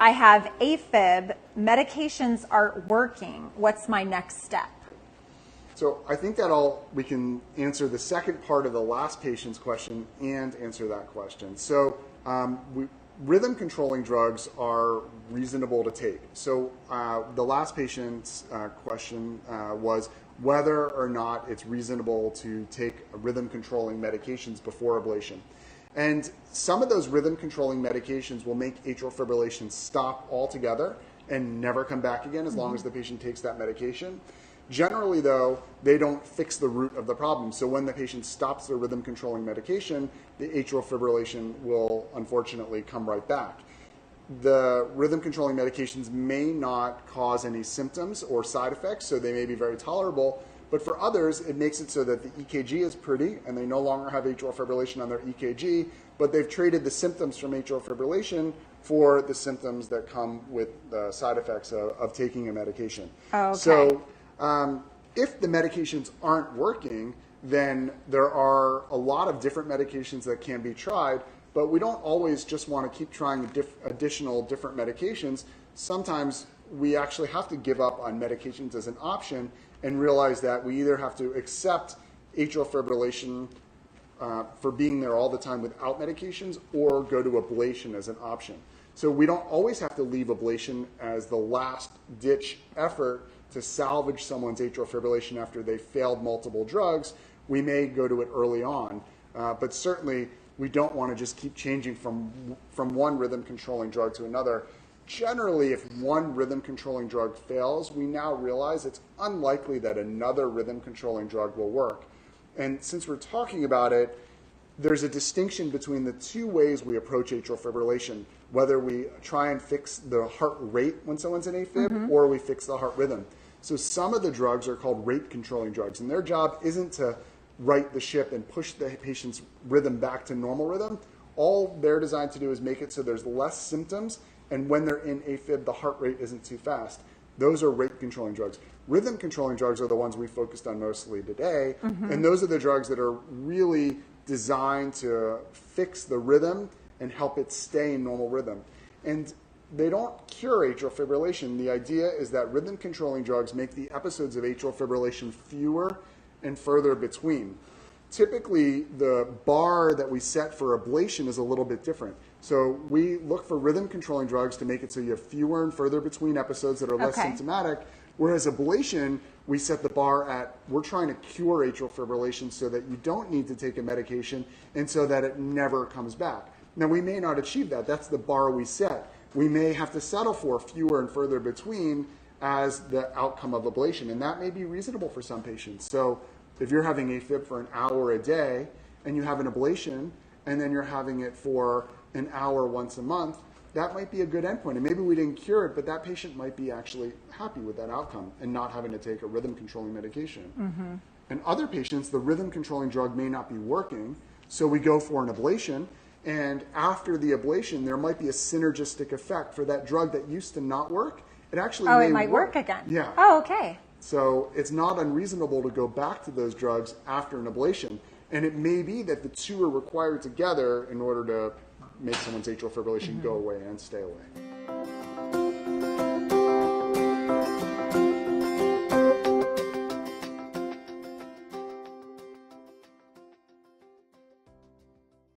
I have AFib, medications aren't working. What's my next step? So I think we can answer the second part of the last patient's question and answer that question. So rhythm controlling drugs are reasonable to take. So the last patient's question was whether or not it's reasonable to take rhythm controlling medications before ablation. And some of those rhythm controlling medications will make atrial fibrillation stop altogether and never come back again as long as the patient takes that medication. Generally, though, they don't fix the root of the problem. So when the patient stops their rhythm controlling medication, the atrial fibrillation will unfortunately come right back. The rhythm controlling medications may not cause any symptoms or side effects, so they may be very tolerable. But for others, it makes it so that the EKG is pretty and they no longer have atrial fibrillation on their EKG, but they've traded the symptoms from atrial fibrillation for the symptoms that come with the side effects of taking a medication. Oh, okay. So if the medications aren't working, then there are a lot of different medications that can be tried, but we don't always just want to keep trying additional different medications. Sometimes we actually have to give up on medications as an option and realize that we either have to accept atrial fibrillation for being there all the time without medications or go to ablation as an option. So we don't always have to leave ablation as the last ditch effort to salvage someone's atrial fibrillation after they've failed multiple drugs. We may go to it early on, but certainly we don't want to just keep changing from one rhythm controlling drug to another. Generally, if one rhythm controlling drug fails, we now realize it's unlikely that another rhythm controlling drug will work. And since we're talking about it, there's a distinction between the two ways we approach atrial fibrillation, whether we try and fix the heart rate when someone's in AFib or we fix the heart rhythm. So some of the drugs are called rate controlling drugs, and their job isn't to right the ship and push the patient's rhythm back to normal rhythm. All they're designed to do is make it so there's less symptoms, and when they're in AFib, the heart rate isn't too fast. Those are rate controlling drugs. Rhythm controlling drugs are the ones we focused on mostly today, and those are the drugs that are really designed to fix the rhythm and help it stay in normal rhythm. And they don't cure atrial fibrillation. The idea is that rhythm controlling drugs make the episodes of atrial fibrillation fewer and further between. Typically, the bar that we set for ablation is a little bit different. So we look for rhythm controlling drugs to make it so you have fewer and further between episodes that are less symptomatic, whereas ablation, we set the bar at, we're trying to cure atrial fibrillation so that you don't need to take a medication and so that it never comes back. Now, we may not achieve that. That's the bar we set. We may have to settle for fewer and further between as the outcome of ablation, and that may be reasonable for some patients. So if you're having AFib for an hour a day and you have an ablation and then you're having it for an hour once a month, that might be a good endpoint. And maybe we didn't cure it, but that patient might be actually happy with that outcome and not having to take a rhythm controlling medication. In other patients, the rhythm controlling drug may not be working, so we go for an ablation. And after the ablation, there might be a synergistic effect for that drug that used to not work. It actually may it might work again. Yeah. Oh, okay. So it's not unreasonable to go back to those drugs after an ablation. And it may be that the two are required together in order to make someone's atrial fibrillation go away and stay away.